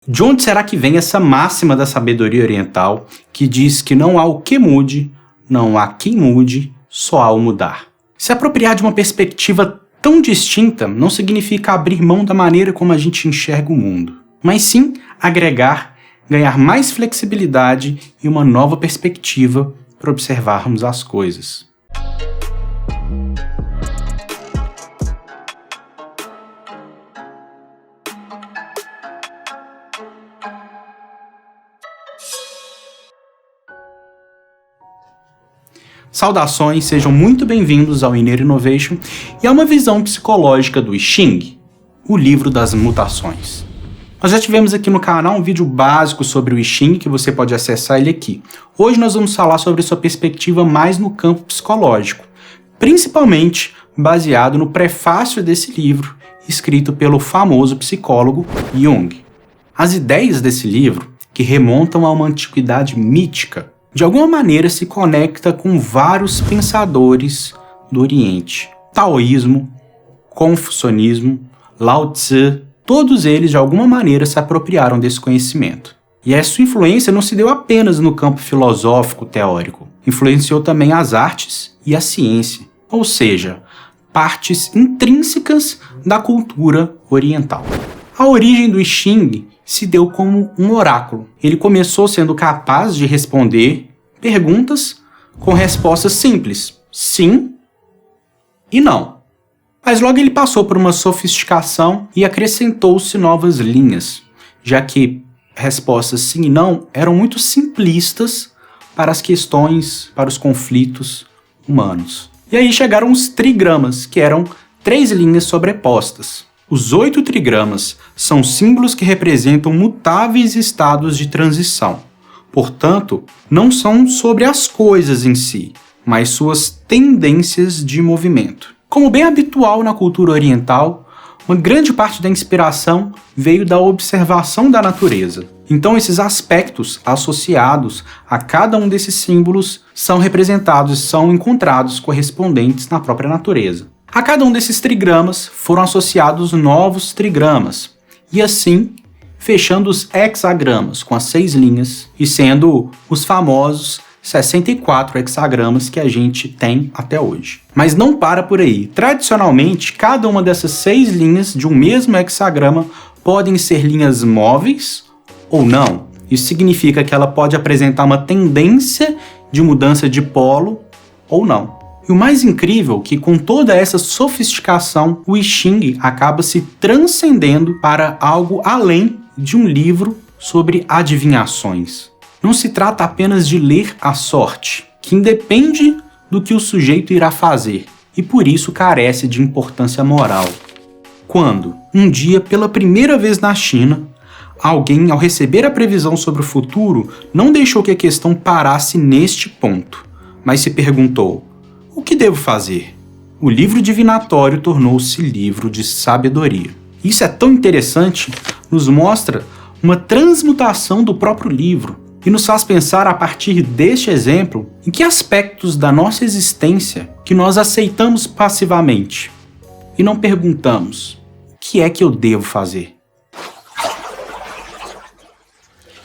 De onde será que vem essa máxima da sabedoria oriental que diz que não há o que mude, não há quem mude, só há o mudar? Se apropriar de uma perspectiva tão distinta não significa abrir mão da maneira como a gente enxerga o mundo, mas sim agregar, ganhar mais flexibilidade e uma nova perspectiva para observarmos as coisas. Saudações, sejam muito bem-vindos ao Inner Innovation e a uma visão psicológica do I Ching, o livro das mutações. Nós já tivemos aqui no canal um vídeo básico sobre o I Ching que você pode acessar ele aqui. Hoje nós vamos falar sobre sua perspectiva mais no campo psicológico, principalmente baseado no prefácio desse livro, escrito pelo famoso psicólogo Jung. As ideias desse livro, que remontam a uma antiguidade mítica, de alguma maneira se conecta com vários pensadores do Oriente. Taoísmo, Confucionismo, Lao Tzu, todos eles de alguma maneira se apropriaram desse conhecimento. E essa influência não se deu apenas no campo filosófico teórico, influenciou também as artes e a ciência, ou seja, partes intrínsecas da cultura oriental. A origem do I Ching se deu como um oráculo. Ele começou sendo capaz de responder perguntas com respostas simples, sim e não. Mas logo ele passou por uma sofisticação e acrescentou-se novas linhas, já que respostas sim e não eram muito simplistas para as questões, para os conflitos humanos. E aí chegaram os trigramas, que eram 3 linhas sobrepostas. Os 8 trigramas são símbolos que representam mutáveis estados de transição. Portanto, não são sobre as coisas em si, mas suas tendências de movimento. Como bem habitual na cultura oriental, uma grande parte da inspiração veio da observação da natureza. Então, esses aspectos associados a cada um desses símbolos são representados e são encontrados correspondentes na própria natureza. A cada um desses trigramas foram associados novos trigramas, e assim fechando os hexagramas com as 6 linhas e sendo os famosos 64 hexagramas que a gente tem até hoje. Mas não para por aí. Tradicionalmente, cada uma dessas 6 linhas de um mesmo hexagrama podem ser linhas móveis ou não. Isso significa que ela pode apresentar uma tendência de mudança de polo ou não. E o mais incrível é que com toda essa sofisticação, o I Ching acaba se transcendendo para algo além de um livro sobre adivinhações. Não se trata apenas de ler a sorte, que independe do que o sujeito irá fazer, e por isso carece de importância moral. Quando, um dia, pela primeira vez na China, alguém, ao receber a previsão sobre o futuro, não deixou que a questão parasse neste ponto, mas se perguntou: o que devo fazer? O livro divinatório tornou-se livro de sabedoria. Isso é tão interessante, nos mostra uma transmutação do próprio livro e nos faz pensar a partir deste exemplo em que aspectos da nossa existência que nós aceitamos passivamente e não perguntamos: o que é que eu devo fazer?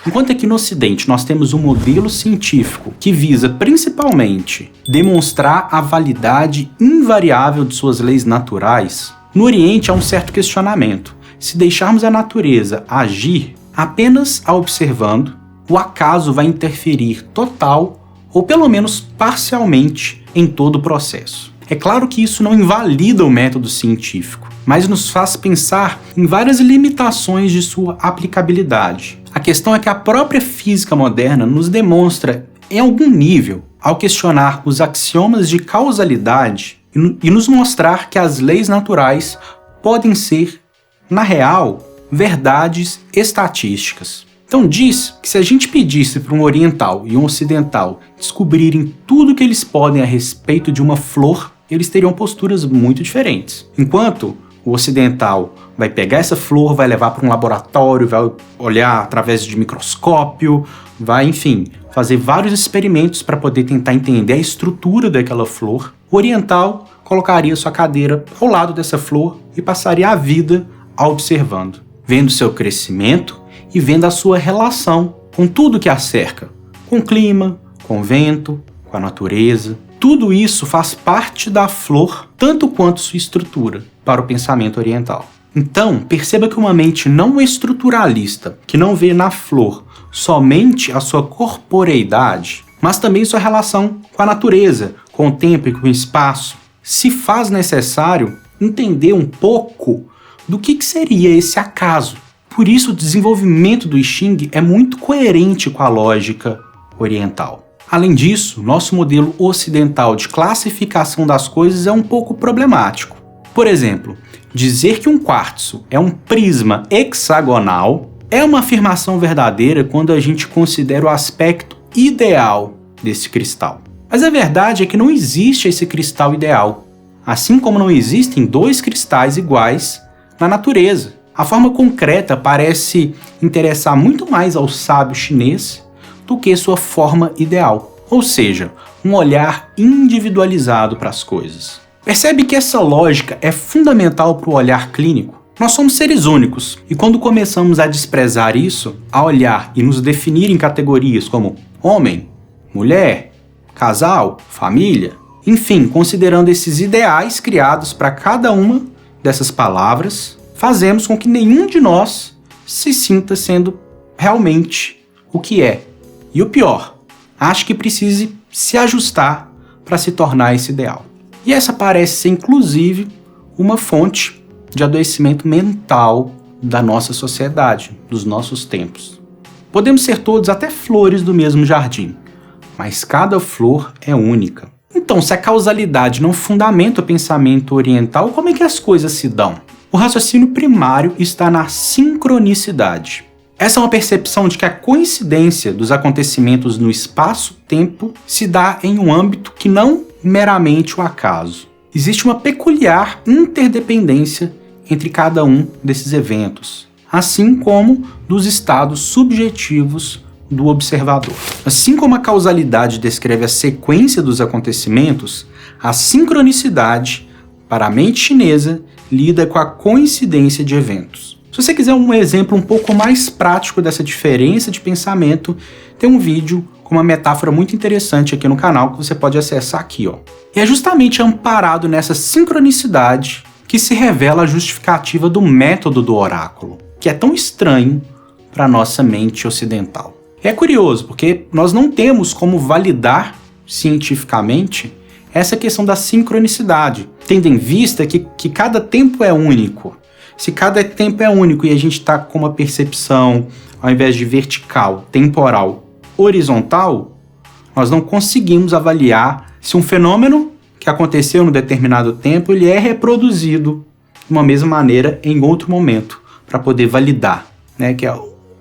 Enquanto aqui no Ocidente nós temos um modelo científico que visa principalmente demonstrar a validade invariável de suas leis naturais, no Oriente há um certo questionamento. Se deixarmos a natureza agir apenas a observando, o acaso vai interferir total ou pelo menos parcialmente em todo o processo. É claro que isso não invalida o método científico, mas nos faz pensar em várias limitações de sua aplicabilidade. A questão é que a própria física moderna nos demonstra, em algum nível, ao questionar os axiomas de causalidade e nos mostrar que as leis naturais podem ser, na real, verdades estatísticas. Então diz que se a gente pedisse para um oriental e um ocidental descobrirem tudo o que eles podem a respeito de uma flor, eles teriam posturas muito diferentes. Enquanto o ocidental vai pegar essa flor, vai levar para um laboratório, vai olhar através de microscópio, vai, enfim, fazer vários experimentos para poder tentar entender a estrutura daquela flor. O oriental colocaria sua cadeira ao lado dessa flor e passaria a vida a observando, vendo seu crescimento e vendo a sua relação com tudo que a cerca, com o clima, com o vento, com a natureza. Tudo isso faz parte da flor, tanto quanto sua estrutura, para o pensamento oriental. Então, perceba que uma mente não estruturalista, que não vê na flor somente a sua corporeidade, mas também sua relação com a natureza, com o tempo e com o espaço, se faz necessário entender um pouco do que seria esse acaso. Por isso, o desenvolvimento do I Ching é muito coerente com a lógica oriental. Além disso, nosso modelo ocidental de classificação das coisas é um pouco problemático. Por exemplo, dizer que um quartzo é um prisma hexagonal é uma afirmação verdadeira quando a gente considera o aspecto ideal desse cristal. Mas a verdade é que não existe esse cristal ideal, assim como não existem dois cristais iguais na natureza. A forma concreta parece interessar muito mais ao sábio chinês do que sua forma ideal, ou seja, um olhar individualizado para as coisas. Percebe que essa lógica é fundamental para o olhar clínico? Nós somos seres únicos, e quando começamos a desprezar isso, a olhar e nos definir em categorias como homem, mulher, casal, família, enfim, considerando esses ideais criados para cada uma dessas palavras, fazemos com que nenhum de nós se sinta sendo realmente o que é. E o pior, acho que precise se ajustar para se tornar esse ideal. E essa parece ser, inclusive, uma fonte de adoecimento mental da nossa sociedade, dos nossos tempos. Podemos ser todos até flores do mesmo jardim, mas cada flor é única. Então, se a causalidade não fundamenta o pensamento oriental, como é que as coisas se dão? O raciocínio primário está na sincronicidade. Essa é uma percepção de que a coincidência dos acontecimentos no espaço-tempo se dá em um âmbito que não meramente o acaso. Existe uma peculiar interdependência entre cada um desses eventos, assim como dos estados subjetivos do observador. Assim como a causalidade descreve a sequência dos acontecimentos, a sincronicidade, para a mente chinesa, lida com a coincidência de eventos. Se você quiser um exemplo um pouco mais prático dessa diferença de pensamento, tem um vídeo com uma metáfora muito interessante aqui no canal que você pode acessar aqui, ó. E é justamente amparado nessa sincronicidade que se revela a justificativa do método do oráculo, que é tão estranho para a nossa mente ocidental. É curioso, porque nós não temos como validar cientificamente essa questão da sincronicidade, tendo em vista que cada tempo é único. Se cada tempo é único e a gente está com uma percepção, ao invés de vertical, temporal, horizontal, nós não conseguimos avaliar se um fenômeno que aconteceu num determinado tempo ele é reproduzido de uma mesma maneira em outro momento, para poder validar, né? Que é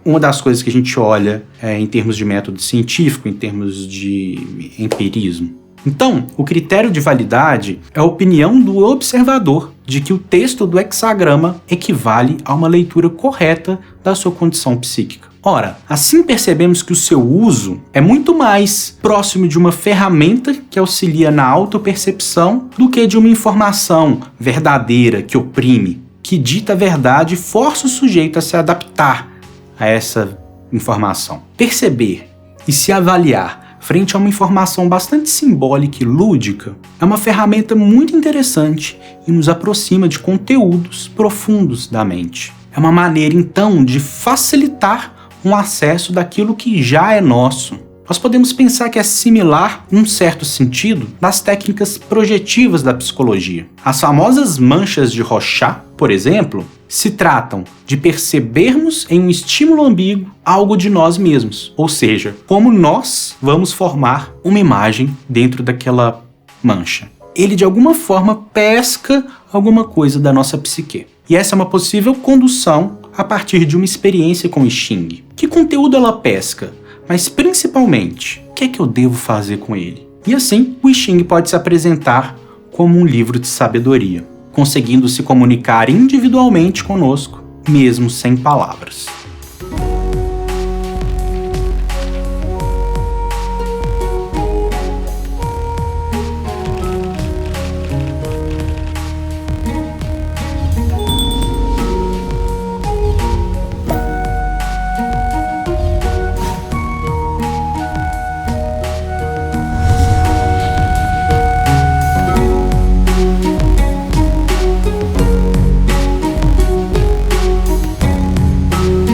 uma das coisas que a gente olha em termos de método científico, em termos de empirismo. Então, o critério de validade é a opinião do observador de que o texto do hexagrama equivale a uma leitura correta da sua condição psíquica. Ora, assim percebemos que o seu uso é muito mais próximo de uma ferramenta que auxilia na autopercepção do que de uma informação verdadeira que oprime, que dita a verdade e força o sujeito a se adaptar a essa informação. Perceber e se avaliar frente a uma informação bastante simbólica e lúdica é uma ferramenta muito interessante e nos aproxima de conteúdos profundos da mente. É uma maneira, então, de facilitar um acesso daquilo que já é nosso. Nós podemos pensar que é similar, num certo sentido, das técnicas projetivas da psicologia. As famosas manchas de Rorschach, por exemplo, se tratam de percebermos em um estímulo ambíguo algo de nós mesmos, ou seja, como nós vamos formar uma imagem dentro daquela mancha. Ele, de alguma forma, pesca alguma coisa da nossa psique. E essa é uma possível condução a partir de uma experiência com o I Ching. Que conteúdo ela pesca? Mas, principalmente, o que é que eu devo fazer com ele? E assim, o I Ching pode se apresentar como um livro de sabedoria, conseguindo se comunicar individualmente conosco, mesmo sem palavras.